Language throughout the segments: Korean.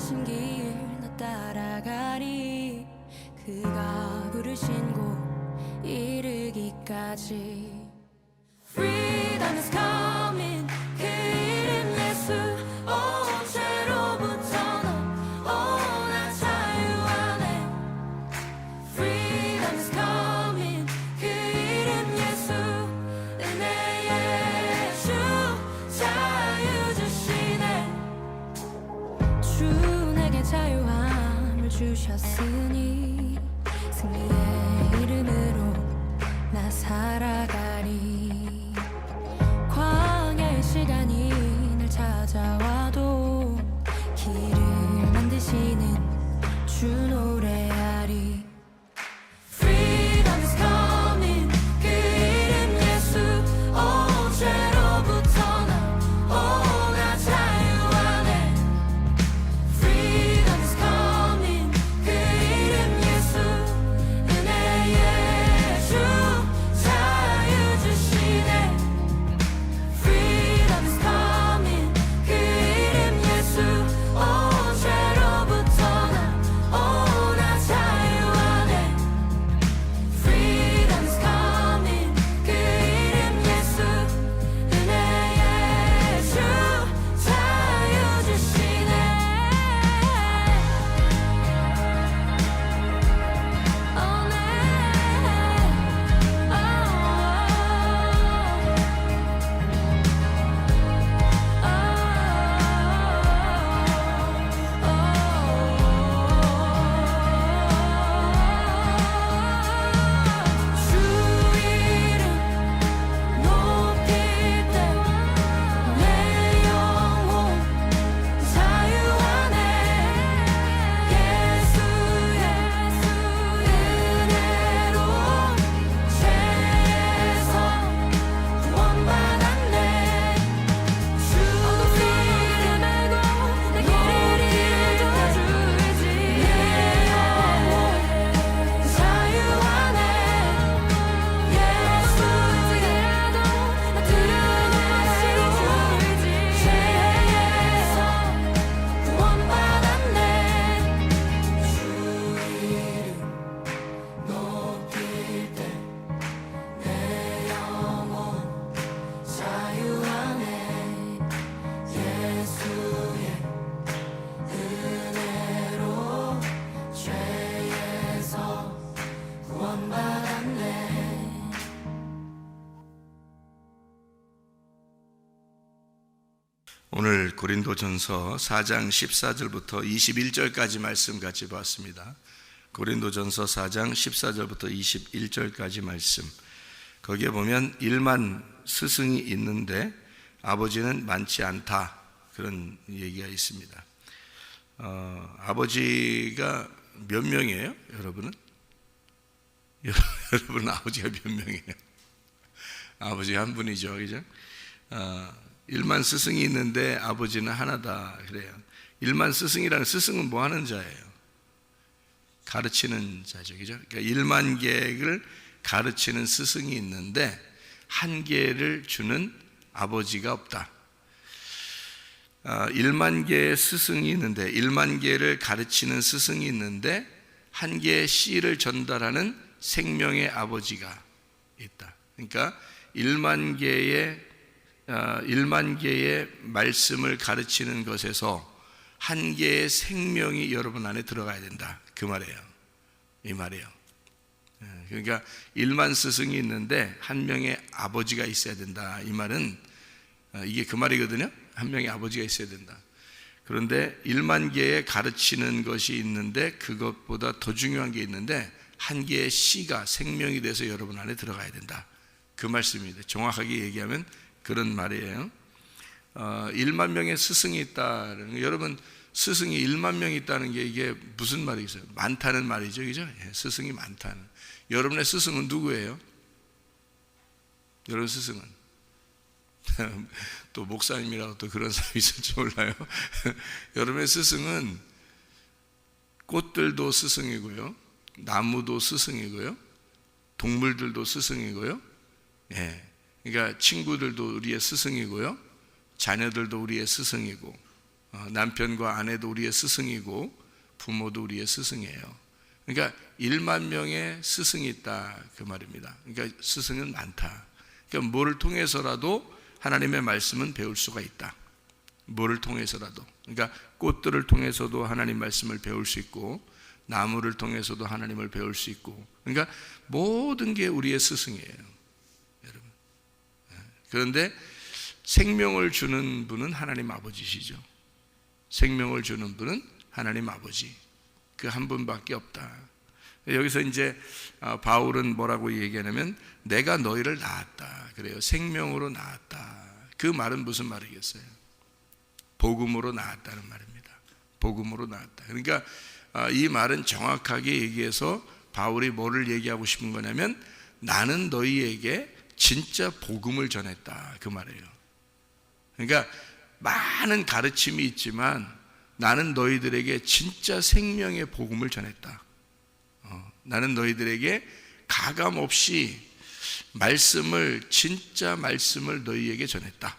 가신 길 나 따라가리. 그가 부르신 곳 이르기까지. Freedom is coming. 그 이름 예수. 죄로부터 나 자유 안에. Freedom is coming. 그 이름 예수. 은혜의 주 자유 주시네. 주 내게 자유함을 주셨으니 승리의 이름으로 나 살아가리. 광야의 시간이 날 찾아와도 길을 만드시는 주 노래하리. Freedom is coming. 그 이름 예수. 죄로부터 나 자유 안에. Freedom is coming. 그 이름 예수. 은혜의 주 자유 주시네. Freedom is coming. 그 이름 예수. 죄로부터 나 자유 안에. Freedom is coming. 그 이름 예수. 은혜의 주 자유 주시네. 주 이름 높일 때 내 영혼 자유 안에. 예수 은혜로 죄에서 구원받았네. 주 이름 알고 내 길을 인도해주지. 내 영혼 자유 안에. 예수 은혜로 나 들은 것이 주이지. 죄에서 구원받았네. 주 이름 높일 때 내 영혼 자유 안에. 예수의 은혜로 죄에서 구원받았네. 오늘 고린도전서 4장 14절부터 21절까지 말씀 같이 봤습니다. 고린도전서 4장 14절부터 21절까지 말씀. 거기에 보면 1만 스승이 있는데 아버지는 많지 않다, 그런 얘기가 있습니다. 아버지가 몇 명이에요? 여러분은? 여러분은 아버지가 몇 명이에요? 아버지 한 분이죠, 그죠? 1만 스승이 있는데 아버지는 하나다, 그래요. 1만 스승이라는, 스승은 뭐 하는 자예요? 가르치는 자죠, 그죠? 그러니까 1만 개를 가르치는 스승이 있는데 한 개를 주는 아버지가 없다. 1만 개의 스승이 있는데, 1만 개를 가르치는 스승이 있는데 한 개의 씨를 전달하는 생명의 아버지가 있다. 그러니까 1만 개의 말씀을 가르치는 것에서 한 개의 생명이 여러분 안에 들어가야 된다, 그 말이에요. 이 말이에요. 그러니까 1만 스승이 있는데 한 명의 아버지가 있어야 된다, 이 말은 이게 그 말이거든요. 한 명의 아버지가 있어야 된다. 그런데 1만 개의 가르치는 것이 있는데 그것보다 더 중요한 게 있는데 한 개의 씨가 생명이 돼서 여러분 안에 들어가야 된다, 그 말씀입니다. 정확하게 얘기하면 그런 말이에요. 1만 명의 스승이 있다는, 여러분 스승이 1만 명 있다는 게 이게 무슨 말이겠어요? 많다는 말이죠, 그죠? 스승이 많다는. 여러분의 스승은 누구예요? 여러분 스승은 또 목사님이라고 또 그런 사람이 있을지 몰라요. 여러분의 스승은 꽃들도 스승이고요, 나무도 스승이고요, 동물들도 스승이고요, 그러니까 친구들도 우리의 스승이고요, 자녀들도 우리의 스승이고, 남편과 아내도 우리의 스승이고 부모도 우리의 스승이에요. 그러니까 1만 명의 스승이 있다 그 말입니다. 그러니까 스승은 많다. 그러니까 뭐를 통해서라도 하나님의 말씀은 배울 수가 있다. 뭐를 통해서라도. 그러니까 꽃들을 통해서도 하나님 말씀을 배울 수 있고 나무를 통해서도 하나님을 배울 수 있고, 그러니까 모든 게 우리의 스승이에요, 여러분. 그런데 생명을 주는 분은 하나님 아버지시죠. 생명을 주는 분은 하나님 아버지, 그 한 분밖에 없다. 여기서 이제 바울은 뭐라고 얘기하냐면 내가 너희를 낳았다 그래요. 생명으로 낳았다. 그 말은 무슨 말이겠어요? 복음으로 낳았다는 말입니다. 복음으로 낳았다. 그러니까 이 말은 정확하게 얘기해서 바울이 뭐를 얘기하고 싶은 거냐면 나는 너희에게 진짜 복음을 전했다 그 말이에요. 그러니까 많은 가르침이 있지만 나는 너희들에게 진짜 생명의 복음을 전했다. 나는 너희들에게 가감 없이 진짜 말씀을 너희에게 전했다.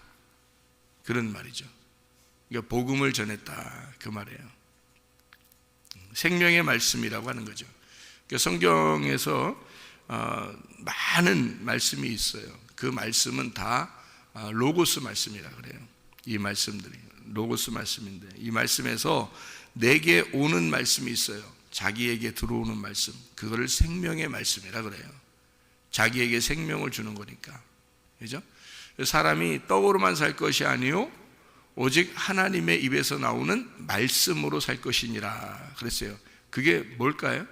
그런 말이죠. 그러니까 복음을 전했다 그 말이에요. 생명의 말씀이라고 하는 거죠. 그러니까 성경에서 많은 말씀이 있어요. 그 말씀은 다 로고스 말씀이라 그래요. 이 말씀들이 로고스 말씀인데 이 말씀에서 내게 오는 말씀이 있어요. 자기에게 들어오는 말씀, 그거를 생명의 말씀이라 그래요. 자기에게 생명을 주는 거니까. 그죠? 사람이 떡으로만 살 것이 아니요 오직 하나님의 입에서 나오는 말씀으로 살 것이니라 그랬어요. 그게 뭘까요?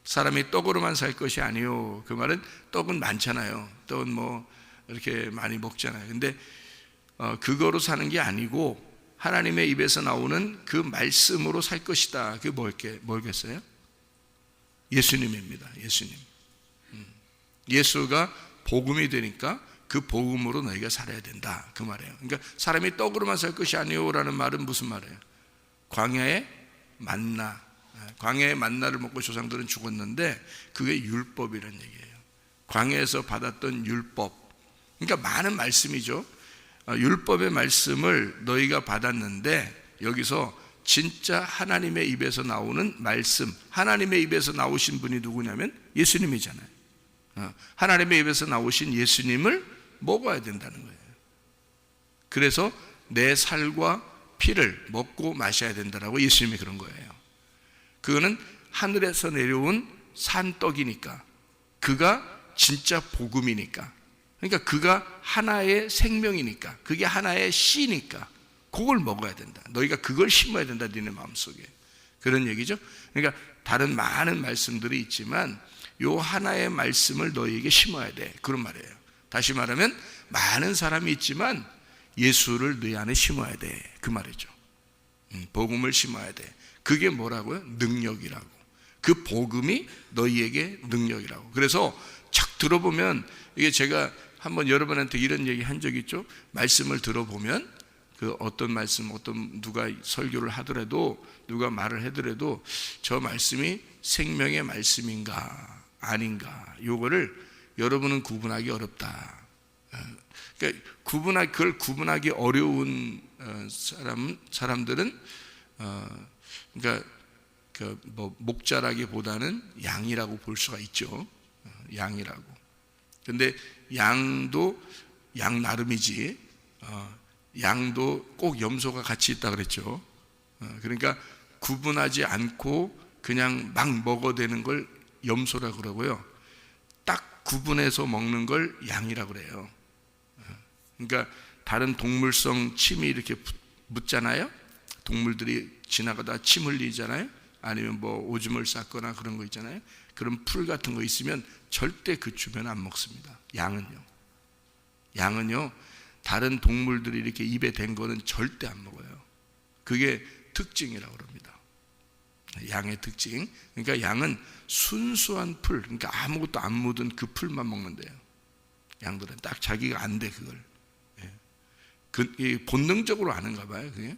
사람이 떡으로만 살 것이 아니요. 그 말은 떡은 많잖아요. 떡은 뭐 이렇게 많이 먹잖아요. 근데 그거로 사는 게 아니고 하나님의 입에서 나오는 그 말씀으로 살 것이다. 그게 뭐겠어요? 예수님입니다. 예수님. 예수가 복음이 되니까 그 복음으로 너희가 살아야 된다 그 말이에요. 그러니까 사람이 떡으로만 살 것이 아니오라는 말은 무슨 말이에요? 광야의 만나, 광야의 만나를 먹고 조상들은 죽었는데 그게 율법이라는 얘기예요. 광야에서 받았던 율법, 그러니까 많은 말씀이죠. 율법의 말씀을 너희가 받았는데 여기서 진짜 하나님의 입에서 나오는 말씀, 하나님의 입에서 나오신 분이 누구냐면 예수님이잖아요. 하나님의 입에서 나오신 예수님을 먹어야 된다는 거예요. 그래서 내 살과 피를 먹고 마셔야 된다라고 예수님이 그런 거예요. 그거는 하늘에서 내려온 산떡이니까, 그가 진짜 복음이니까, 그러니까 그가 하나의 생명이니까, 그게 하나의 씨니까 그걸 먹어야 된다. 너희가 그걸 심어야 된다, 너네 마음속에. 그런 얘기죠. 그러니까 다른 많은 말씀들이 있지만 요 하나의 말씀을 너희에게 심어야 돼, 그런 말이에요. 다시 말하면 많은 사람이 있지만 예수를 너희 안에 심어야 돼, 그 말이죠. 복음을 심어야 돼. 그게 뭐라고요? 능력이라고. 그 복음이 너희에게 능력이라고. 그래서 착 들어보면, 이게 제가 한번 여러분한테 이런 얘기 한 적 있죠. 말씀을 들어보면 그 어떤 말씀, 누가 설교를 하더라도, 누가 말을 하더라도 저 말씀이 생명의 말씀인가 아닌가, 요거를 여러분은 구분하기 어렵다. 그러니까 그걸 구분하기 어려운 사람들은 그러니까 목자라기보다는 양이라고 볼 수가 있죠. 양이라고. 근데 양도 양 나름이지, 양도 꼭 염소가 같이 있다 그랬죠. 그러니까 구분하지 않고 그냥 막 먹어대는 걸 염소라 그러고요, 딱 구분해서 먹는 걸 양이라 그래요. 그러니까 다른 동물성 침이 이렇게 묻잖아요. 동물들이 지나가다 침 흘리잖아요. 아니면 뭐 오줌을 쌌거나 그런 거 있잖아요. 그런 풀 같은 거 있으면 절대 그 주변 안 먹습니다. 양은요 다른 동물들이 이렇게 입에 댄 거는 절대 안 먹어요. 그게 특징이라고 그럽니다. 양의 특징. 그러니까 양은 순수한 풀, 그러니까 아무것도 안 묻은 그 풀만 먹는데요. 양들은 딱 자기가 안 돼, 그걸. 본능적으로 아는가 봐요, 그게.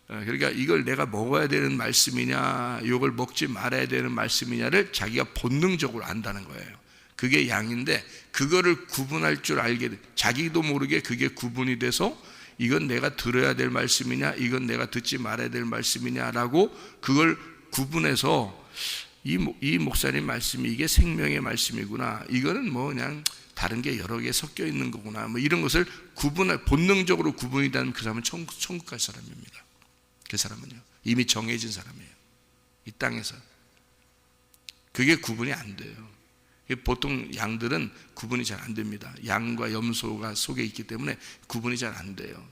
그러니까 이걸 내가 먹어야 되는 말씀이냐, 이걸 먹지 말아야 되는 말씀이냐를 자기가 본능적으로 안다는 거예요. 그게 양인데, 그거를 구분할 줄 알게 돼. 자기도 모르게 그게 구분이 돼서 이건 내가 들어야 될 말씀이냐, 이건 내가 듣지 말아야 될 말씀이냐라고 그걸 구분해서 이 목사님 말씀이 이게 생명의 말씀이구나, 이거는 뭐 그냥 다른 게 여러 개 섞여 있는 거구나, 뭐 이런 것을 본능적으로 구분이 되면 그 사람은 천국 갈 사람입니다. 그 사람은요, 이미 정해진 사람이에요. 이 땅에서. 그게 구분이 안 돼요. 보통 양들은 구분이 잘 안 됩니다. 양과 염소가 속에 있기 때문에 구분이 잘 안 돼요.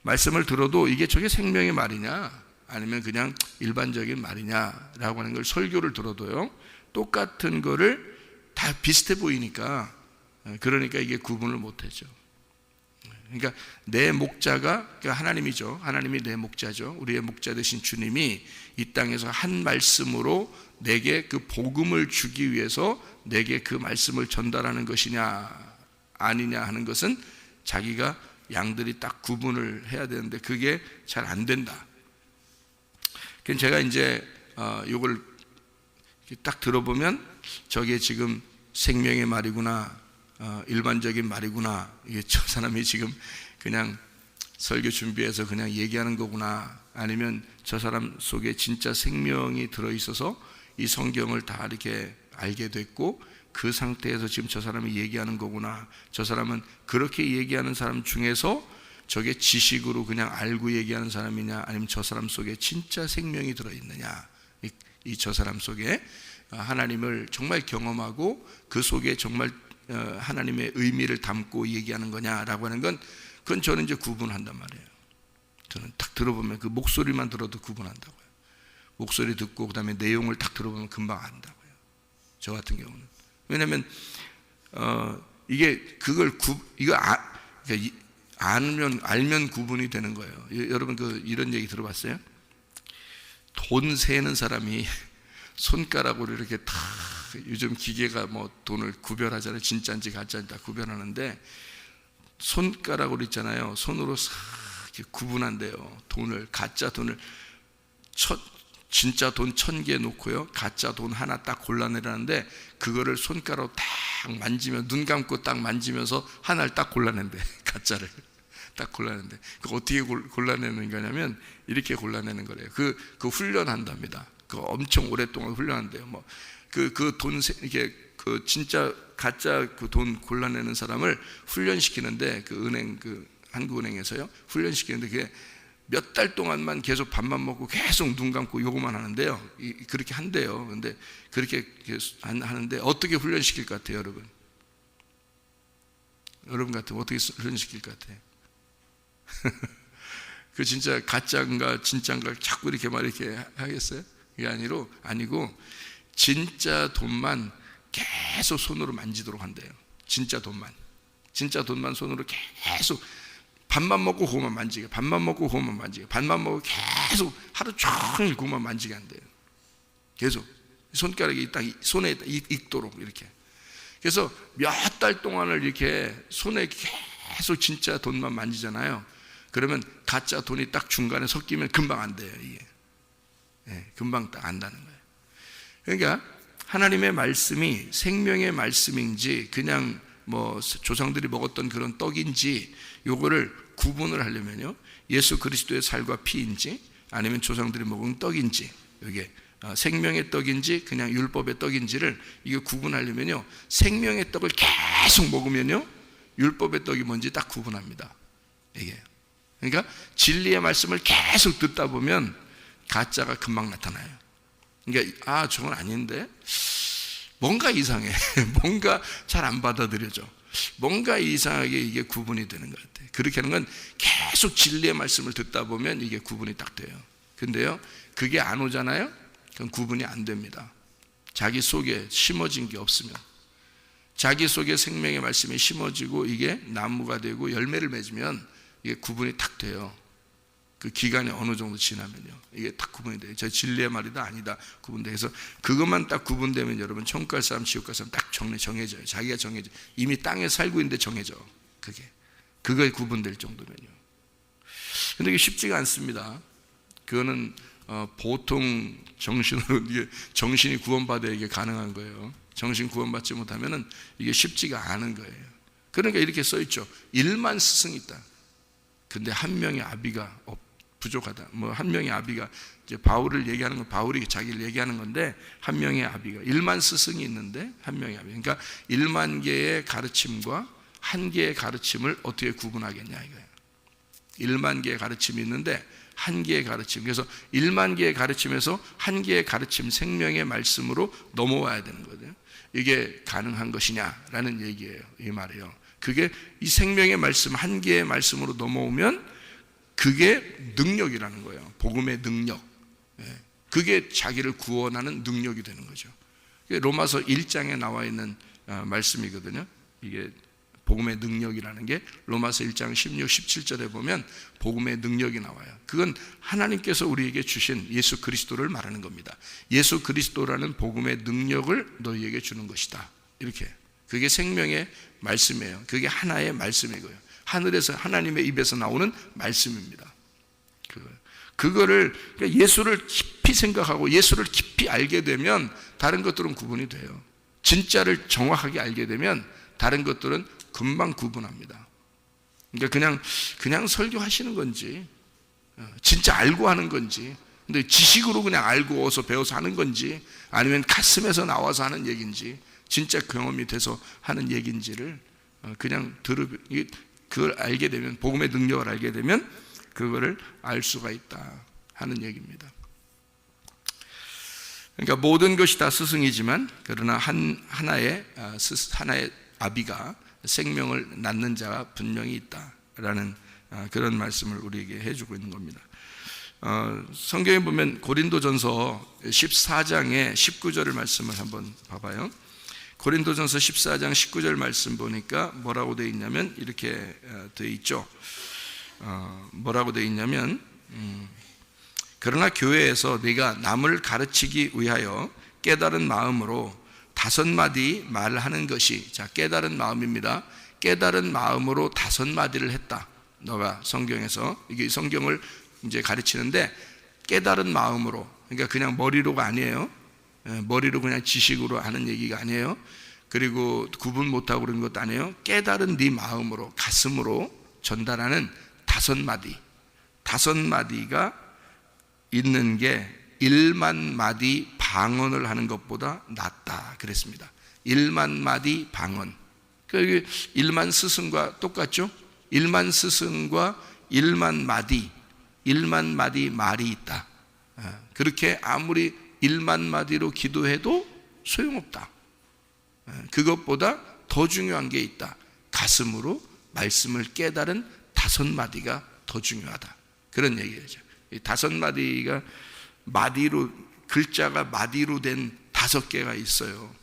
말씀을 들어도 이게 저게 생명의 말이냐 아니면 그냥 일반적인 말이냐라고 하는 걸 설교를 들어도요, 똑같은 거를 다 비슷해 보이니까, 그러니까 이게 구분을 못하죠. 그러니까 내 목자가, 그러니까 하나님이죠. 하나님이 내 목자죠. 우리의 목자 되신 주님이 이 땅에서 한 말씀으로 내게 그 복음을 주기 위해서 내게 그 말씀을 전달하는 것이냐 아니냐 하는 것은 자기가 양들이 딱 구분을 해야 되는데 그게 잘 안 된다. 그래서 제가 이제 이걸 딱 들어보면 저게 지금 생명의 말이구나, 일반적인 말이구나, 이게 저 사람이 지금 그냥 설교 준비해서 그냥 얘기하는 거구나, 아니면 저 사람 속에 진짜 생명이 들어있어서 이 성경을 다 이렇게 알게 됐고 그 상태에서 지금 저 사람이 얘기하는 거구나, 저 사람은 그렇게 얘기하는 사람 중에서 저게 지식으로 그냥 알고 얘기하는 사람이냐, 아니면 저 사람 속에 진짜 생명이 들어있느냐, 이 저 사람 속에 하나님을 정말 경험하고 그 속에 정말 하나님의 의미를 담고 얘기하는 거냐라고 하는 건, 그건 저는 이제 구분한단 말이에요. 저는 딱 들어보면 그 목소리만 들어도 구분한다고요. 목소리 듣고 그 다음에 내용을 딱 들어보면 금방 안다고요. 저 같은 경우는. 왜냐하면 이게 그걸 그러니까 알면 구분이 되는 거예요. 여러분 이런 얘기 들어봤어요? 돈 세는 사람이 손가락으로 이렇게 다, 요즘 기계가 뭐 돈을 구별하잖아요. 진짜인지 가짜인지 다 구별하는데 손가락으로 있잖아요. 손으로 싹 이렇게 구분한대요. 돈을, 가짜 돈을, 진짜 돈 1000개 놓고요, 가짜 돈 하나 딱 골라내라는데 그거를 손가락으로 딱 만지면, 눈 감고 딱 만지면서 하나를 딱 골라낸대. 가짜를 딱 골라내는데 그 어떻게 골라내는 거냐면 이렇게 골라내는 거래요. 그 훈련한답니다. 그 엄청 오랫동안 훈련한대요. 뭐 그 돈 이렇게 그 진짜 가짜 그 돈 골라내는 사람을 훈련시키는데, 그 은행, 그 한국은행에서요 훈련시키는데 그게 몇 달 동안만 계속 밥만 먹고 계속 눈 감고 요거만 하는데요, 그렇게 한대요. 근데 그렇게 하는데 어떻게 훈련시킬 것 같아요, 여러분? 여러분 같으면 어떻게 훈련시킬 것 같아요? 그 진짜 가짜인가 진짜인가 자꾸 이렇게 이렇게 하겠어요? 이게 아니고 진짜 돈만 계속 손으로 만지도록 한대요. 진짜 돈만 손으로 계속 밥만 먹고 그것만 만지게, 밥만 먹고 그것만 만지게, 밥만 먹고 계속 하루 종일 그것만 만지게 한대요. 계속 손가락이 딱 손에 익도록 이렇게. 그래서 몇 달 동안을 이렇게 손에 계속 진짜 돈만 만지잖아요. 그러면 가짜 돈이 딱 중간에 섞이면 금방 안 돼요, 이게. 금방 딱 안다는 거예요. 그러니까 하나님의 말씀이 생명의 말씀인지 그냥 뭐 조상들이 먹었던 그런 떡인지 요거를 구분을 하려면요, 예수 그리스도의 살과 피인지 아니면 조상들이 먹은 떡인지, 이게 생명의 떡인지 그냥 율법의 떡인지를 이게 구분하려면요, 생명의 떡을 계속 먹으면요 율법의 떡이 뭔지 딱 구분합니다. 이게. 그러니까 진리의 말씀을 계속 듣다 보면 가짜가 금방 나타나요. 그러니까 저건 아닌데 뭔가 이상해. 뭔가 잘 안 받아들여져. 뭔가 이상하게 이게 구분이 되는 것 같아요. 그렇게 하는 건 계속 진리의 말씀을 듣다 보면 이게 구분이 딱 돼요. 근데요, 그게 안 오잖아요? 그건 구분이 안 됩니다. 자기 속에 심어진 게 없으면. 자기 속에 생명의 말씀이 심어지고 이게 나무가 되고 열매를 맺으면 이게 구분이 딱 돼요. 그 기간이 어느 정도 지나면요, 이게 딱 구분이 돼요. 저 진리의 말이다 아니다 구분돼. 그래서 그것만 딱 구분되면 여러분 천국 갈 사람 지옥 갈 사람 딱 정해져요. 자기가 정해져. 이미 땅에 살고 있는데 정해져. 그거에 구분될 정도면요. 근데 이게 쉽지가 않습니다. 그거는 보통 정신으로 이게 정신이 구원받아야 이게 가능한 거예요. 정신 구원받지 못하면은 이게 쉽지가 않은 거예요. 그러니까 이렇게 써 있죠. 1만 스승이 있다. 근데 한 명의 아비가 부족하다. 뭐 한 명의 아비가 이제 바울을 얘기하는 건 바울이 자기를 얘기하는 건데 한 명의 아비가 1만 스승이 있는데 한 명의 아비. 그러니까 1만 개의 가르침과 한 개의 가르침을 어떻게 구분하겠냐 이거예요. 1만 개의 가르침이 있는데 한 개의 가르침. 그래서 1만 개의 가르침에서 한 개의 가르침 생명의 말씀으로 넘어와야 되는 거예요. 이게 가능한 것이냐라는 얘기예요. 이 말이에요. 그게 이 생명의 말씀 한 개의 말씀으로 넘어오면 그게 능력이라는 거예요. 복음의 능력. 그게 자기를 구원하는 능력이 되는 거죠. 로마서 1장에 나와 있는 말씀이거든요. 이게 복음의 능력이라는 게 로마서 1장 16, 17절에 보면 복음의 능력이 나와요. 그건 하나님께서 우리에게 주신 예수 그리스도를 말하는 겁니다. 예수 그리스도라는 복음의 능력을 너희에게 주는 것이다. 이렇게. 그게 생명의 말씀이에요. 그게 하나의 말씀이고요. 하늘에서 하나님의 입에서 나오는 말씀입니다. 그거를 예수를 깊이 생각하고 예수를 깊이 알게 되면 다른 것들은 구분이 돼요. 진짜를 정확하게 알게 되면 다른 것들은 금방 구분합니다. 그러니까 그냥 설교하시는 건지 진짜 알고 하는 건지 근데 지식으로 그냥 알고 어서 배워서 하는 건지 아니면 가슴에서 나와서 하는 얘기인지 진짜 경험이 돼서 하는 얘기인지를 그냥 그걸 알게 되면 복음의 능력을 알게 되면 그거를 알 수가 있다 하는 얘기입니다. 그러니까 모든 것이 다 스승이지만 그러나 하나의 아비가 생명을 낳는 자가 분명히 있다라는 그런 말씀을 우리에게 해주고 있는 겁니다. 성경에 보면 고린도전서 14장의 19절의 말씀을 한번 봐봐요. 고린도전서 14장 19절 말씀 보니까 뭐라고 되어 있냐면 이렇게 되어 있죠. 뭐라고 되어 있냐면 그러나 교회에서 네가 남을 가르치기 위하여 깨달은 마음으로 5마디 말하는 것이, 자, 깨달은 마음입니다. 깨달은 마음으로 5마디를 했다. 너가 성경에서 이게 성경을 이제 가르치는데 깨달은 마음으로, 그러니까 그냥 머리로가 아니에요. 머리로 그냥 지식으로 하는 얘기가 아니에요. 그리고 구분 못하고 그런 것도 아니에요. 깨달은 네 마음으로, 가슴으로 전달하는 5마디. 5마디가 있는 게 1만 마디 방언을 하는 것보다 낫다 그랬습니다. 1만 마디 방언. 그러니까 1만 스승과 똑같죠? 1만 스승과 1만 마디 말이 있다. 그렇게 아무리 1만 마디로 기도해도 소용없다. 그것보다 더 중요한 게 있다. 가슴으로 말씀을 깨달은 5마디가 더 중요하다. 그런 얘기죠. 이 5마디가 마디로, 글자가 마디로 된 5개가 있어요.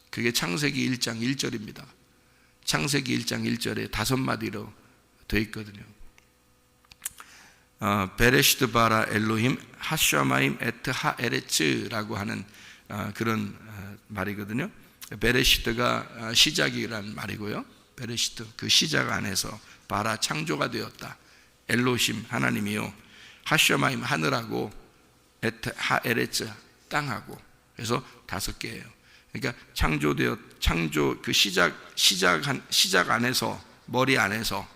그게 창세기 1장 1절입니다. 창세기 1장 1절에 5마디로 되어 있거든요. 베레시드 바라 엘로힘 하샤마임 에트 하에레츠라고 하는 그런 말이거든요. 베레시드가 시작이라는 말이고요. 베레시드, 그 시작 안에서 바라 창조가 되었다. 엘로힘 하나님이요, 하샤마임 하늘하고, 에트 하에레츠 땅하고. 그래서 5개예요. 그러니까 창조 그 시작 안에서 머리 안에서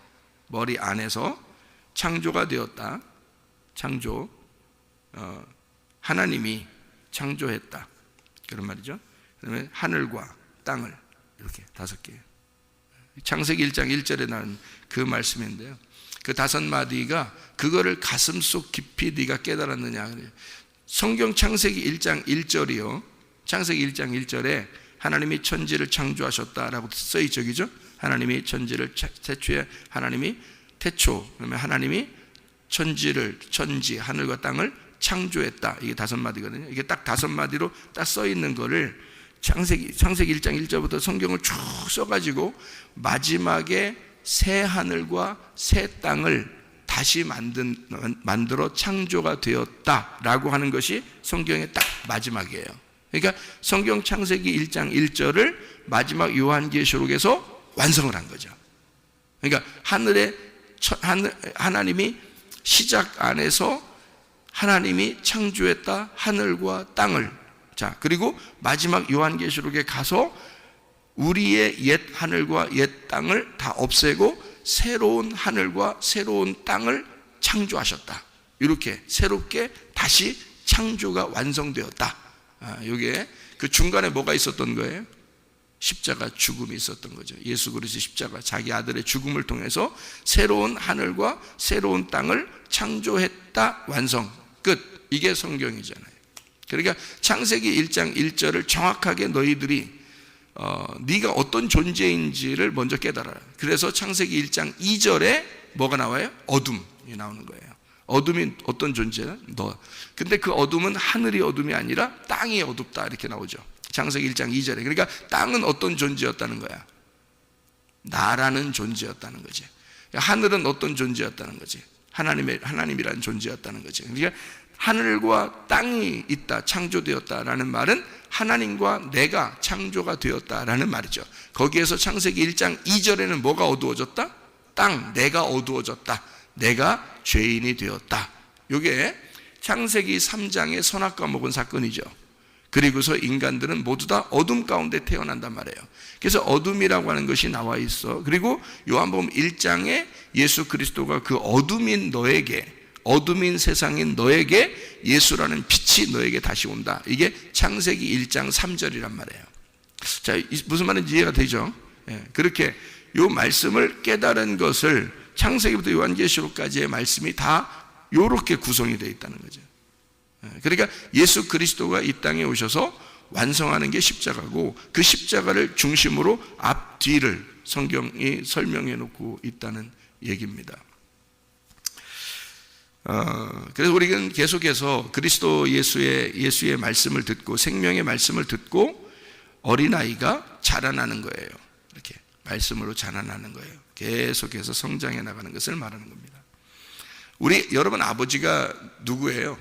창조가 되었다. 창조, 하나님이 창조했다. 그런 말이죠. 그다음에 하늘과 땅을, 이렇게 5개. 창세기 1장 1절에 나온 그 말씀인데요. 그 5마디가 그거를 가슴속 깊이 네가 깨달았느냐. 성경 창세기 1장 1절이요. 창세기 1장 1절에 하나님이 천지를 창조하셨다라고 써있죠. 그죠? 하나님이 천지를 태초에 하나님이 태초, 그러면 하나님이 천지, 하늘과 땅을 창조했다. 이게 5마디거든요. 이게 딱 5마디로 딱 써있는 거를 창세기 1장 1절부터 성경을 쭉 써가지고 마지막에 새 하늘과 새 땅을 다시 만들어 창조가 되었다라고 하는 것이 성경의 딱 마지막이에요. 그러니까 성경 창세기 1장 1절을 마지막 요한계시록에서 완성을 한 거죠. 그러니까 하나님이 시작 안에서 하나님이 창조했다. 하늘과 땅을. 자, 그리고 마지막 요한계시록에 가서 우리의 옛 하늘과 옛 땅을 다 없애고 새로운 하늘과 새로운 땅을 창조하셨다. 이렇게 새롭게 다시 창조가 완성되었다. 이게 그 중간에 뭐가 있었던 거예요? 십자가 죽음이 있었던 거죠. 예수 그리스도 십자가, 자기 아들의 죽음을 통해서 새로운 하늘과 새로운 땅을 창조했다. 완성. 끝. 이게 성경이잖아요. 그러니까 창세기 1장 1절을 정확하게 너희들이 네가 어떤 존재인지를 먼저 깨달아요. 그래서 창세기 1장 2절에 뭐가 나와요? 어둠이 나오는 거예요. 어둠이 어떤 존재야? 너. 근데 그 어둠은 하늘이 어둠이 아니라 땅이 어둡다 이렇게 나오죠. 창세기 1장 2절에. 그러니까 땅은 어떤 존재였다는 거야? 나라는 존재였다는 거지. 하늘은 어떤 존재였다는 거지? 하나님이라는 존재였다는 거지. 그러니까 하늘과 땅이 있다, 창조되었다라는 말은 하나님과 내가 창조가 되었다라는 말이죠. 거기에서 창세기 1장 2절에는 뭐가 어두워졌다? 땅, 내가 어두워졌다. 내가 죄인이 되었다. 이게 창세기 3장의 선악과 먹은 사건이죠. 그리고서 인간들은 모두 다 어둠 가운데 태어난단 말이에요. 그래서 어둠이라고 하는 것이 나와 있어. 그리고 요한복음 1장에 예수 그리스도가 그 어둠인 너에게, 어둠인 세상인 너에게 예수라는 빛이 너에게 다시 온다. 이게 창세기 1장 3절이란 말이에요. 자, 무슨 말인지 이해가 되죠? 그렇게 요 말씀을 깨달은 것을 창세기부터 요한계시록까지의 말씀이 다 요렇게 구성이 되어 있다는 거죠. 그러니까 예수 그리스도가 이 땅에 오셔서 완성하는 게 십자가고, 그 십자가를 중심으로 앞뒤를 성경이 설명해 놓고 있다는 얘기입니다. 그래서 우리는 계속해서 그리스도 예수의 말씀을 듣고, 생명의 말씀을 듣고 어린아이가 자라나는 거예요. 이렇게 말씀으로 자라나는 거예요. 계속해서 성장해 나가는 것을 말하는 겁니다. 여러분 아버지가 누구예요?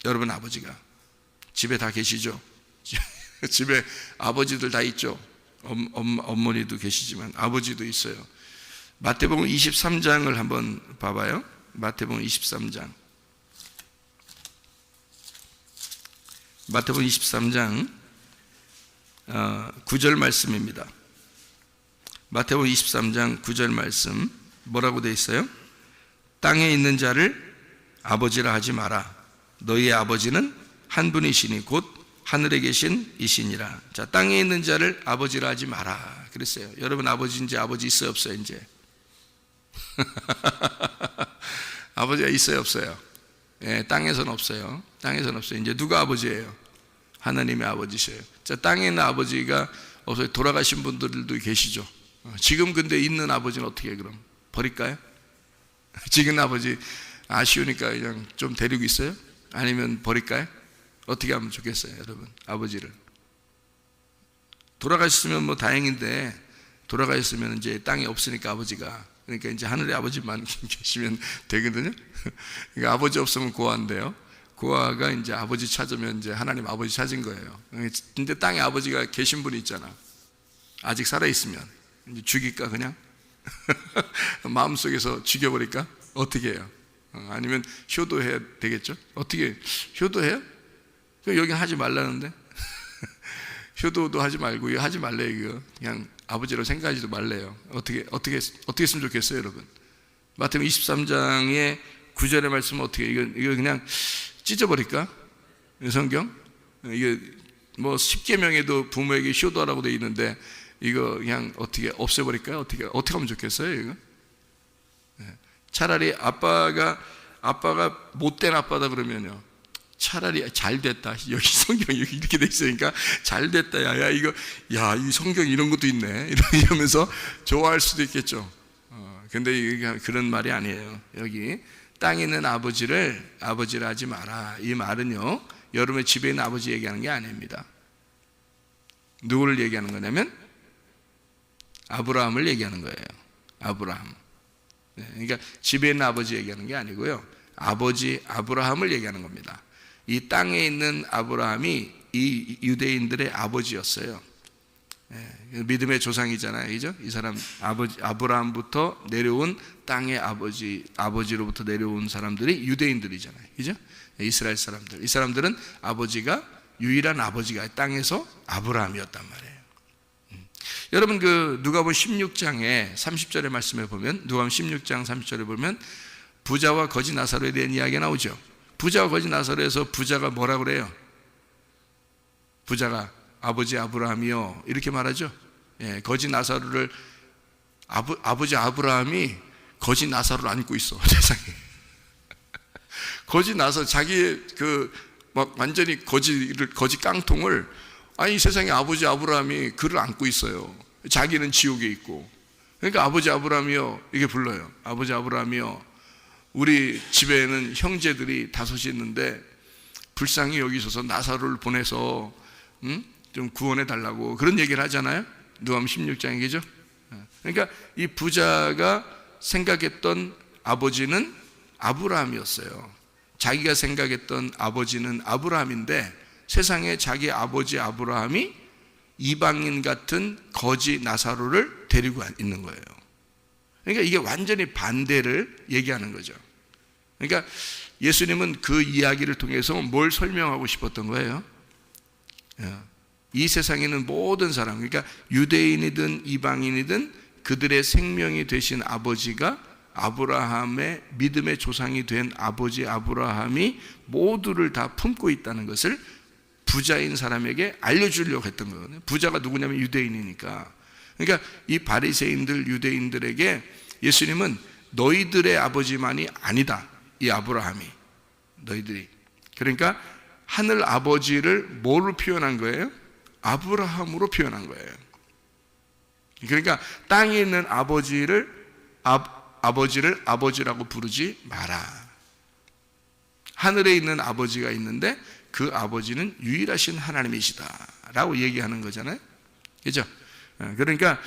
여러분 아버지가 집에 다 계시죠? 집에 아버지들 다 있죠? 어머니도 계시지만 아버지도 있어요. 마태복음 23장을 한번 봐봐요. 마태복음 23장. 마태복음 23장 9절 말씀입니다. 마태복음 23장 9절 말씀 뭐라고 되어 있어요? 땅에 있는 자를 아버지라 하지 마라. 너희의 아버지는 한 분이시니 곧 하늘에 계신 이시니라. 자, 땅에 있는 자를 아버지라 하지 마라 그랬어요. 여러분 아버지 있어요 없어요? 이제 아버지가 있어요 없어요? 땅에서는 없어요. 땅에서는 없어요. 이제 누가 아버지예요? 하나님의 아버지셔요. 자, 땅에 있는 아버지가 없어요. 돌아가신 분들도 계시죠. 지금 근데 있는 아버지는 어떻게 해, 그럼? 버릴까요? 지금 아버지 아쉬우니까 그냥 좀 데리고 있어요? 아니면 버릴까요? 어떻게 하면 좋겠어요, 여러분? 아버지를 돌아가셨으면 뭐 다행인데, 돌아가셨으면 이제 땅에 없으니까 아버지가, 그러니까 이제 하늘의 아버지만 계시면 되거든요. 그러니까 아버지 없으면 고아인데요. 고아가 이제 아버지 찾으면 이제 하나님 아버지 찾은 거예요. 근데 땅에 아버지가 계신 분이 있잖아. 아직 살아있으면 이제 죽일까 그냥? 마음속에서 죽여버릴까? 어떻게 해요? 아니면 효도해야 되겠죠? 어떻게 효도해요? 여긴 하지 말라는데? 효도도 하지 말고 이거 하지 말래요. 이거 그냥 아버지로 생각하지도 말래요. 어떻게 했으면 좋겠어요, 여러분? 마태복음 23장의 9절의 말씀은 어떻게 이거 그냥 찢어버릴까? 성경? 이게 뭐 10계명에도 부모에게 효도하라고 되어 있는데 이거 그냥 어떻게 없애버릴까요? 어떻게 하면 좋겠어요, 이거? 차라리 아빠가 못된 아빠다 그러면요, 차라리 잘 됐다. 여기 성경이 이렇게 돼 있으니까 잘 됐다. 이 성경 이런 것도 있네. 이러면서 좋아할 수도 있겠죠. 근데 이게 그런 말이 아니에요. 여기 땅에 있는 아버지를 아버지라 하지 마라. 이 말은요, 여러분의 집에 있는 아버지 얘기하는 게 아닙니다. 누구를 얘기하는 거냐면 아브라함을 얘기하는 거예요. 아브라함. 그러니까 집에 있는 아버지 얘기하는 게 아니고요, 아버지 아브라함을 얘기하는 겁니다. 이 땅에 있는 아브라함이 이 유대인들의 아버지였어요. 믿음의 조상이잖아요, 그죠? 이 사람 아브라함부터 내려온 땅의 아버지로부터 내려온 사람들이 유대인들이잖아요, 그죠? 이스라엘 사람들. 이 사람들은 유일한 아버지가 땅에서 아브라함이었단 말이에요. 여러분 그 누가복음 16장에 30절의 말씀에 보면, 누가복음 16장 30절에 보면 부자와 거지 나사로에 대한 이야기가 나오죠. 부자와 거지 나사로에서 부자가 뭐라 그래요? 부자가 아버지 아브라함이요 이렇게 말하죠. 예, 거지 나사로를 아버지 아브라함이 거지 나사로를 안고 있어. 세상에. 거지 나사로, 자기의 막 완전히 거지 깡통을, 아니 세상에 아버지 아브라함이 그를 안고 있어요. 자기는 지옥에 있고. 그러니까 아버지 아브라함이요 이렇게 불러요. 아버지 아브라함이요, 우리 집에는 형제들이 5이 있는데 불쌍히 여기셔서 나사로를 보내서 좀 구원해 달라고 그런 얘기를 하잖아요. 누가복음 16장이죠. 그러니까 이 부자가 생각했던 아버지는 아브라함이었어요. 자기가 생각했던 아버지는 아브라함인데 세상에 자기 아버지 아브라함이 이방인 같은 거지 나사로를 데리고 있는 거예요. 그러니까 이게 완전히 반대를 얘기하는 거죠. 그러니까 예수님은 그 이야기를 통해서 뭘 설명하고 싶었던 거예요? 이 세상에 있는 모든 사람, 그러니까 유대인이든 이방인이든 그들의 생명이 되신 아버지가 아브라함의 믿음의 조상이 된 아버지 아브라함이 모두를 다 품고 있다는 것을 부자인 사람에게 알려주려고 했던 거거든요. 부자가 누구냐면 유대인이니까. 그러니까 이 바리새인들 유대인들에게 예수님은 너희들의 아버지만이 아니다, 이 아브라함이. 너희들이, 그러니까 하늘 아버지를 뭐로 표현한 거예요? 아브라함으로 표현한 거예요. 그러니까 땅에 있는 아버지를 아버지라고 부르지 마라. 하늘에 있는 아버지가 있는데 그 아버지는 유일하신 하나님이시다 라고 얘기하는 거잖아요. 그죠? 그러니까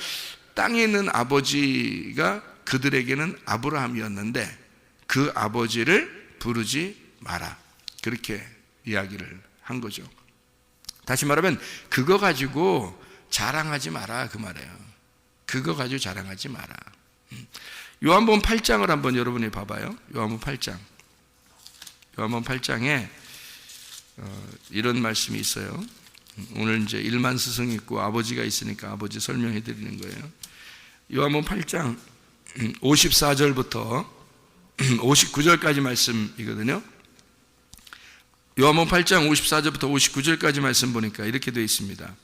땅에 있는 아버지가 그들에게는 아브라함이었는데 그 아버지를 부르지 마라, 그렇게 이야기를 한 거죠. 다시 말하면 그거 가지고 자랑하지 마라, 그 말이에요. 그거 가지고 자랑하지 마라. 요한복음 8장을 한번 여러분이 봐봐요. 요한복음 8장. 요한복음 8장에 이런 말씀이 있어요. 오늘 이제 1만 스승이 있고 아버지가 있으니까 아버지 설명해 드리는 거예요. 요한복음 8장 54절부터 59절까지 말씀이거든요. 요한복음 8장 54절부터 59절까지 말씀 보니까 이렇게 되어 있습니다.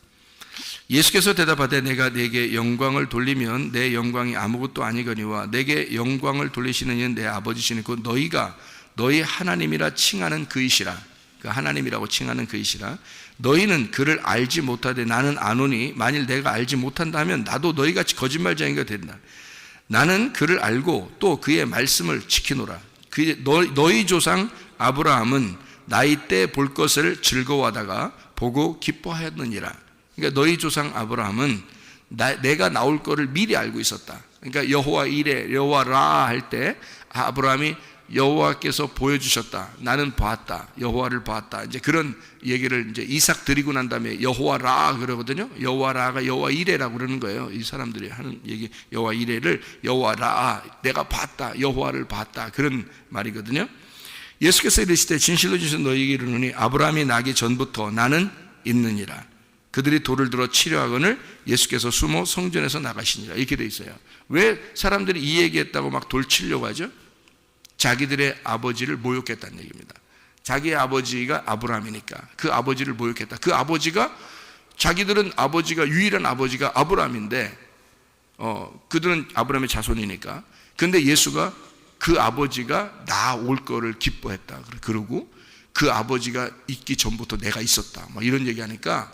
예수께서 대답하되 내가 네게 영광을 돌리면 내 영광이 아무것도 아니거니와 내게 영광을 돌리시는 이는 내 아버지시니고 너희가 너희 하나님이라 칭하는 그이시라. 그 하나님이라고 칭하는 그이시라. 너희는 그를 알지 못하되 나는 아노니 만일 내가 알지 못한다면 나도 너희같이 거짓말쟁이가 된다. 나는 그를 알고 또 그의 말씀을 지키노라. 너희 조상 아브라함은 나이 때 볼 것을 즐거워하다가 보고 기뻐하였느니라. 그러니까 너희 조상 아브라함은 내가 나올 거를 미리 알고 있었다. 그러니까 여호와 이레, 여호와 라 할 때 아브라함이 여호와께서 보여주셨다, 나는 봤다, 여호와를 봤다, 이제 그런 얘기를 이제 이삭 드리고 난 다음에 여호와 라 그러거든요. 여호와 라가 여호와 이레라고 그러는 거예요. 이 사람들이 하는 얘기, 여호와 이레를 여호와 라, 내가 봤다, 여호와를 봤다, 그런 말이거든요. 예수께서 이르시되 진실로 진실로 너희에게 이르노니 아브라함이 나기 전부터 나는 있느니라. 그들이 돌을 들어 치려하거늘 예수께서 숨어 성전에서 나가시니라. 이렇게 돼 있어요. 왜 사람들이 이 얘기했다고 막 돌 치려고 하죠? 자기들의 아버지를 모욕했다는 얘기입니다. 자기의 아버지가 아브라함이니까 그 아버지를 모욕했다. 그 아버지가, 자기들은 아버지가, 유일한 아버지가 아브라함인데 그들은 아브라함의 자손이니까. 근데 예수가 그 아버지가 나 올 거를 기뻐했다 그러고 그 아버지가 있기 전부터 내가 있었다, 막 이런 얘기하니까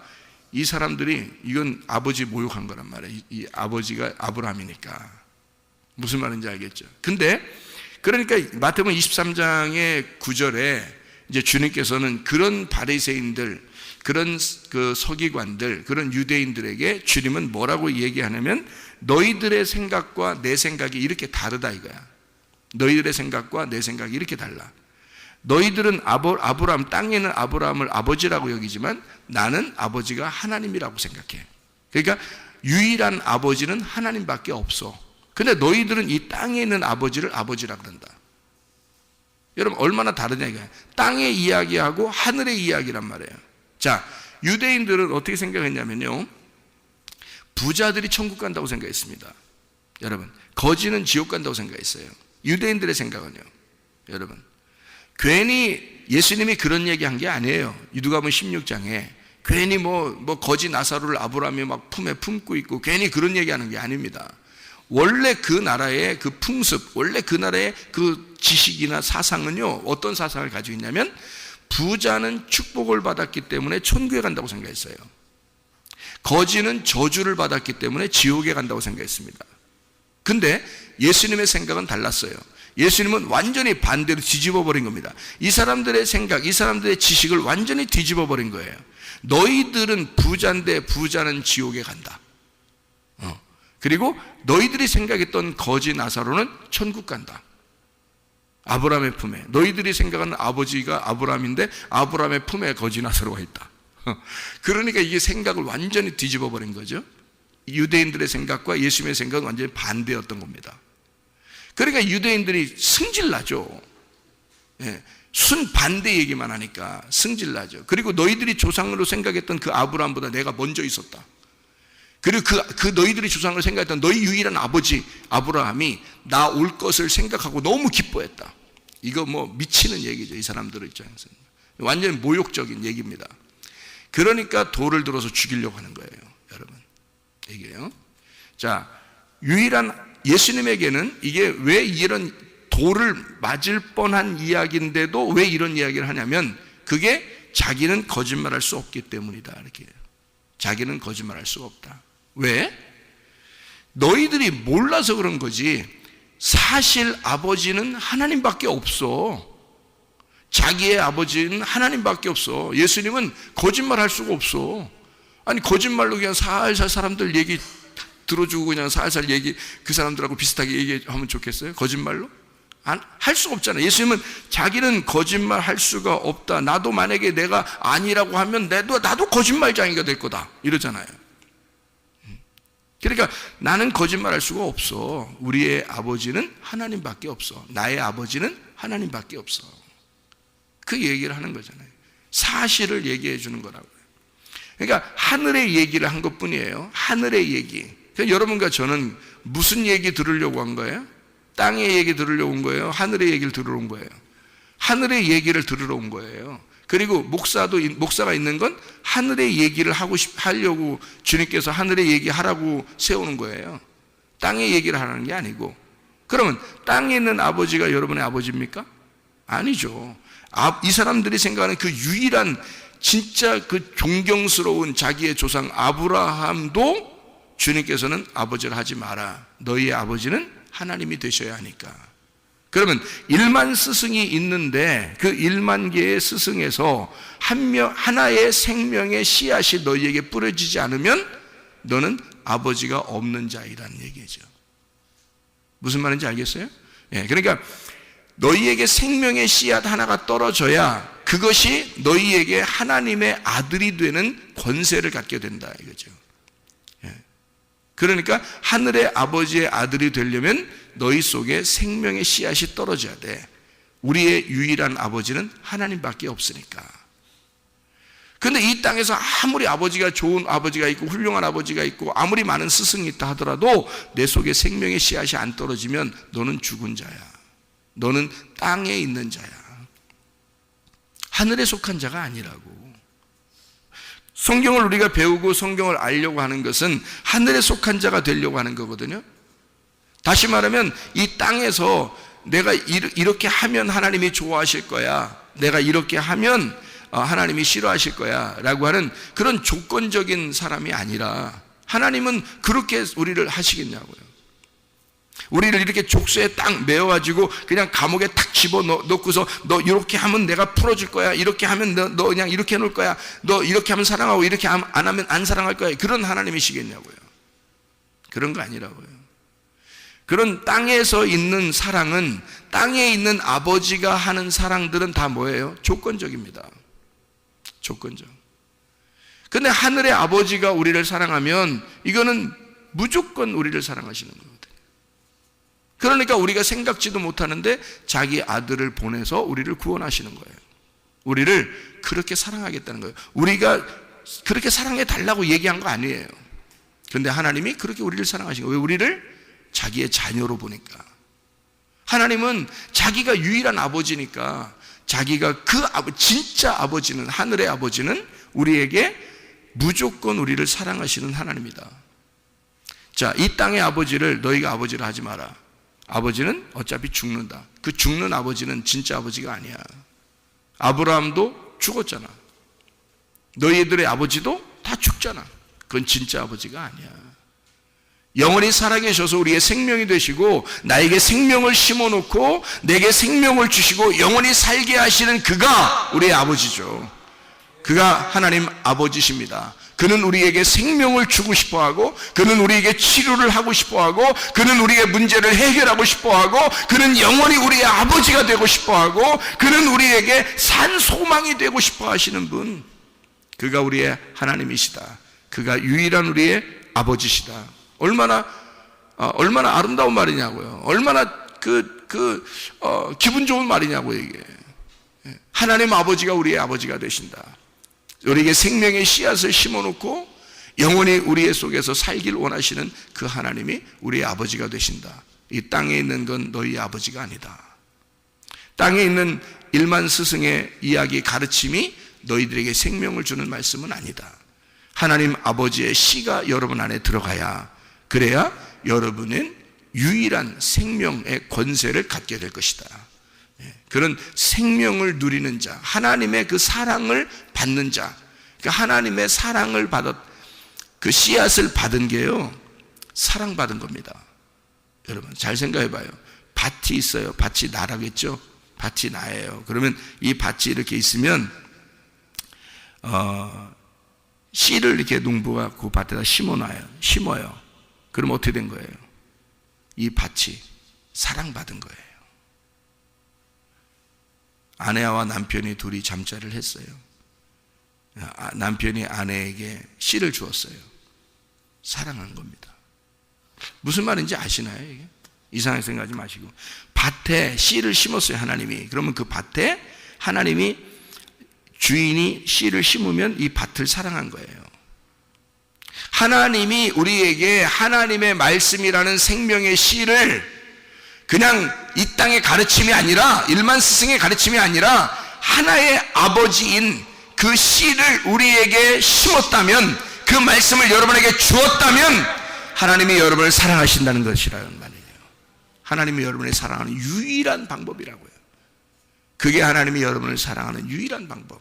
이 사람들이 이건 아버지 모욕한 거란 말이에요. 이 아버지가 아브라함이니까. 무슨 말인지 알겠죠? 근데 그러니까 마태복음 23장의 9절에 이제 주님께서는 그런 바리새인들, 그런 그 서기관들, 그런 유대인들에게 주님은 뭐라고 얘기하냐면 너희들의 생각과 내 생각이 이렇게 다르다 이거야. 너희들의 생각과 내 생각이 이렇게 달라. 너희들은 아브라함, 땅에 있는 아브라함을 아버지라고 여기지만 나는 아버지가 하나님이라고 생각해. 그러니까 유일한 아버지는 하나님밖에 없어. 근데 너희들은 이 땅에 있는 아버지를 아버지라고 그런다. 여러분 얼마나 다르냐 이거야. 땅의 이야기하고 하늘의 이야기란 말이에요. 자, 유대인들은 어떻게 생각했냐면요, 부자들이 천국 간다고 생각했습니다. 여러분, 거지는 지옥 간다고 생각했어요. 유대인들의 생각은요. 여러분, 괜히 예수님이 그런 얘기한 게 아니에요. 누가복음 16장에 괜히 거지 나사로를 아브라함이 막 품에 품고 있고 괜히 그런 얘기하는 게 아닙니다. 원래 그 나라의 그 풍습, 원래 그 나라의 그 지식이나 사상은요, 어떤 사상을 가지고 있냐면 부자는 축복을 받았기 때문에 천국에 간다고 생각했어요. 거지는 저주를 받았기 때문에 지옥에 간다고 생각했습니다. 근데 예수님의 생각은 달랐어요. 예수님은 완전히 반대로 뒤집어 버린 겁니다. 이 사람들의 생각, 이 사람들의 지식을 완전히 뒤집어 버린 거예요. 너희들은 부자인데 부자는 지옥에 간다. 그리고 너희들이 생각했던 거지 나사로는 천국 간다. 아브라함의 품에. 너희들이 생각하는 아버지가 아브라함인데 아브라함의 품에 거지 나사로가 있다. 그러니까 이게 생각을 완전히 뒤집어 버린 거죠. 유대인들의 생각과 예수님의 생각은 완전히 반대였던 겁니다. 그러니까 유대인들이 승질나죠. 순 반대 얘기만 하니까 승질나죠. 그리고 너희들이 조상으로 생각했던 그 아브라함보다 내가 먼저 있었다. 그리고 그 너희들이 조상으로 생각했던 너희 유일한 아버지 아브라함이 나 올 것을 생각하고 너무 기뻐했다. 이거 미치는 얘기죠. 이 사람들 입장에서는 완전히 모욕적인 얘기입니다. 그러니까 돌을 들어서 죽이려고 하는 거예요, 여러분. 이게요. 자, 유일한 예수님에게는 이게 왜 이런 돌을 맞을 뻔한 이야기인데도 왜 이런 이야기를 하냐면 그게 자기는 거짓말할 수 없기 때문이다. 이렇게 자기는 거짓말할 수가 없다. 왜? 너희들이 몰라서 그런 거지. 사실 아버지는 하나님밖에 없어. 자기의 아버지는 하나님밖에 없어. 예수님은 거짓말할 수가 없어. 아니 거짓말로 그냥 살살 사람들 얘기 들어주고 그냥 살살 그 사람들하고 비슷하게 얘기하면 좋겠어요? 거짓말로? 할 수가 없잖아요. 예수님은 자기는 거짓말 할 수가 없다. 나도 만약에 내가 아니라고 하면 나도 거짓말장이가 될 거다. 이러잖아요. 그러니까 나는 거짓말 할 수가 없어. 우리의 아버지는 하나님밖에 없어. 나의 아버지는 하나님밖에 없어. 그 얘기를 하는 거잖아요. 사실을 얘기해 주는 거라고요. 그러니까 하늘의 얘기를 한 것뿐이에요. 하늘의 얘기. 그러니까 여러분과 저는 무슨 얘기 들으려고 한 거예요? 땅의 얘기 들으려고 온 거예요? 하늘의 얘기를 들으러 온 거예요? 하늘의 얘기를 들으러 온 거예요. 그리고 목사가 있는 건 하늘의 얘기를 하려고 주님께서 하늘의 얘기 하라고 세우는 거예요. 땅의 얘기를 하라는 게 아니고. 그러면 땅에 있는 아버지가 여러분의 아버지입니까? 아니죠. 이 사람들이 생각하는 그 유일한 진짜 그 존경스러운 자기의 조상 아브라함도 주님께서는 아버지를 하지 마라. 너희의 아버지는 하나님이 되셔야 하니까. 그러면 1만 스승이 있는데 그 1만 개의 스승에서 하나의 생명의 씨앗이 너희에게 뿌려지지 않으면 너는 아버지가 없는 자이라는 얘기죠. 무슨 말인지 알겠어요? 그러니까 너희에게 생명의 씨앗 하나가 떨어져야 그것이 너희에게 하나님의 아들이 되는 권세를 갖게 된다 이거죠. 그러니까 하늘의 아버지의 아들이 되려면 너희 속에 생명의 씨앗이 떨어져야 돼. 우리의 유일한 아버지는 하나님밖에 없으니까. 그런데 이 땅에서 아무리 아버지가 좋은 아버지가 있고 훌륭한 아버지가 있고 아무리 많은 스승이 있다 하더라도 내 속에 생명의 씨앗이 안 떨어지면 너는 죽은 자야. 너는 땅에 있는 자야. 하늘에 속한 자가 아니라고. 성경을 우리가 배우고 성경을 알려고 하는 것은 하늘에 속한 자가 되려고 하는 거거든요. 다시 말하면 이 땅에서 내가 이렇게 하면 하나님이 좋아하실 거야. 내가 이렇게 하면 하나님이 싫어하실 거야 라고 하는 그런 조건적인 사람이 아니라 하나님은 그렇게 우리를 하시겠냐고요. 우리를 이렇게 족쇄에 딱 메워가지고 그냥 감옥에 탁 집어넣고서 너 이렇게 하면 내가 풀어줄 거야. 이렇게 하면 너 그냥 이렇게 해놓을 거야. 너 이렇게 하면 사랑하고 이렇게 안 하면 안 사랑할 거야. 그런 하나님이시겠냐고요. 그런 거 아니라고요. 그런 땅에서 있는 사랑은 땅에 있는 아버지가 하는 사랑들은 다 뭐예요? 조건적입니다. 조건적. 근데 하늘의 아버지가 우리를 사랑하면 이거는 무조건 우리를 사랑하시는 거거든요. 그러니까 우리가 생각지도 못하는데 자기 아들을 보내서 우리를 구원하시는 거예요. 우리를 그렇게 사랑하겠다는 거예요. 우리가 그렇게 사랑해 달라고 얘기한 거 아니에요. 그런데 하나님이 그렇게 우리를 사랑하신 거예요. 왜? 우리를 자기의 자녀로 보니까. 하나님은 자기가 유일한 아버지니까 자기가 진짜 아버지는, 하늘의 아버지는 우리에게 무조건 우리를 사랑하시는 하나님이다. 자, 이 땅의 아버지를 너희가 아버지를 하지 마라. 아버지는 어차피 죽는다. 그 죽는 아버지는 진짜 아버지가 아니야. 아브라함도 죽었잖아. 너희들의 아버지도 다 죽잖아. 그건 진짜 아버지가 아니야. 영원히 살아계셔서 우리의 생명이 되시고 나에게 생명을 심어놓고 내게 생명을 주시고 영원히 살게 하시는 그가 우리의 아버지죠. 그가 하나님 아버지십니다. 그는 우리에게 생명을 주고 싶어하고, 그는 우리에게 치료를 하고 싶어하고, 그는 우리의 문제를 해결하고 싶어하고, 그는 영원히 우리의 아버지가 되고 싶어하고, 그는 우리에게 산 소망이 되고 싶어하시는 분, 그가 우리의 하나님이시다. 그가 유일한 우리의 아버지시다. 얼마나 아름다운 말이냐고요. 얼마나 기분 좋은 말이냐고요, 이게. 하나님 아버지가 우리의 아버지가 되신다. 우리에게 생명의 씨앗을 심어놓고 영원히 우리의 속에서 살길 원하시는 그 하나님이 우리의 아버지가 되신다. 이 땅에 있는 건 너희 아버지가 아니다. 땅에 있는 일만 스승의 이야기 가르침이 너희들에게 생명을 주는 말씀은 아니다. 하나님 아버지의 씨가 여러분 안에 들어가야, 그래야 여러분은 유일한 생명의 권세를 갖게 될 것이다. 그런 생명을 누리는 자, 하나님의 그 사랑을 받는 자, 그 하나님의 사랑을 그 씨앗을 받은 게요, 사랑받은 겁니다. 여러분 잘 생각해 봐요. 밭이 있어요. 밭이 나라겠죠. 밭이 나예요. 그러면 이 밭이 이렇게 있으면 씨를 이렇게 농부가 그 밭에다 심어요. 그럼 어떻게 된 거예요? 이 밭이 사랑받은 거예요. 아내와 남편이 둘이 잠자리를 했어요. 남편이 아내에게 씨를 주었어요. 사랑한 겁니다. 무슨 말인지 아시나요? 이게? 이상하게 생각하지 마시고, 밭에 씨를 심었어요, 하나님이. 그러면 그 밭에 하나님이, 주인이 씨를 심으면 이 밭을 사랑한 거예요. 하나님이 우리에게 하나님의 말씀이라는 생명의 씨를 그냥 이 땅의 가르침이 아니라, 일만 스승의 가르침이 아니라 하나의 아버지인 그 씨를 우리에게 심었다면, 그 말씀을 여러분에게 주었다면 하나님이 여러분을 사랑하신다는 것이라는 말이에요. 하나님이 여러분을 사랑하는 유일한 방법이라고요. 그게 하나님이 여러분을 사랑하는 유일한 방법.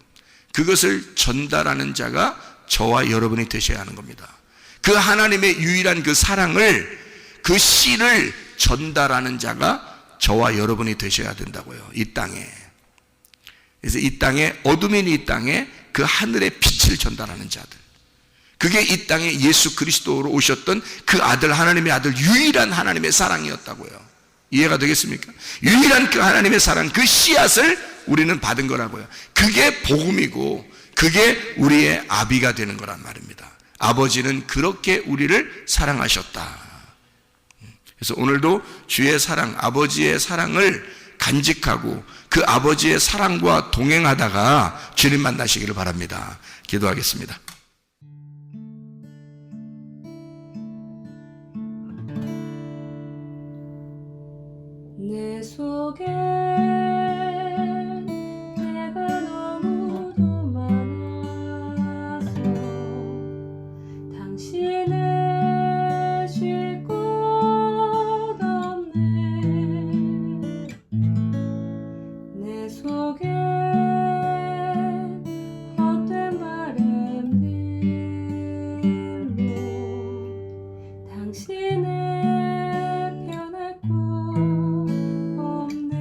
그것을 전달하는 자가 저와 여러분이 되셔야 하는 겁니다. 그 하나님의 유일한 그 사랑을, 그 씨를 전달하는 자가 저와 여러분이 되셔야 된다고요. 이 땅에. 그래서 이 땅에, 어둠인 이 땅에 그 하늘의 빛을 전달하는 자들, 그게 이 땅에 예수 그리스도로 오셨던 그 아들, 하나님의 아들, 유일한 하나님의 사랑이었다고요. 이해가 되겠습니까? 유일한 그 하나님의 사랑, 그 씨앗을 우리는 받은 거라고요. 그게 복음이고 그게 우리의 아비가 되는 거란 말입니다. 아버지는 그렇게 우리를 사랑하셨다. 그래서 오늘도 주의 사랑, 아버지의 사랑을 간직하고 그 아버지의 사랑과 동행하다가 주님 만나시기를 바랍니다. 기도하겠습니다. 내 속에 내가 너무도 많아서 당신을 쉴 곳 없네. 내 속에 헛된 바램들로 당신을 변할 곳 없네.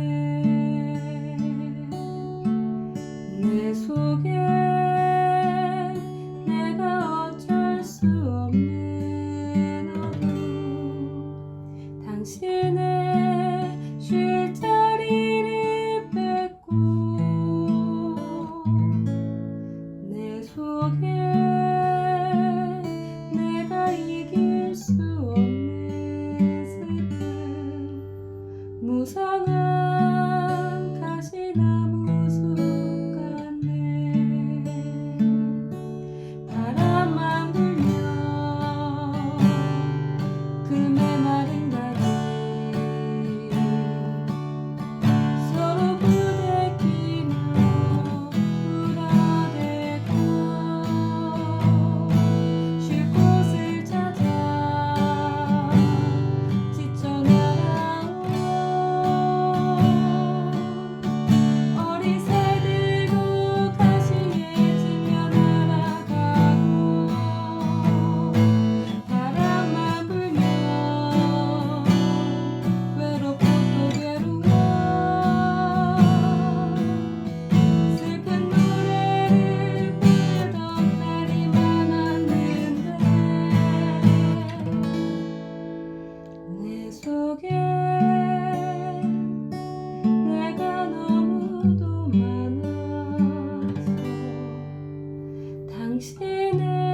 내 속에 내가 어쩔 수 없는 어둠, 당신의 쉴 자리를 뺏고 내 속에 내가 이길 수 없는 슬픔, 무성한 가시나무 숲 같네. 바람만 불면 속에 내가 너무도 많아서 당신의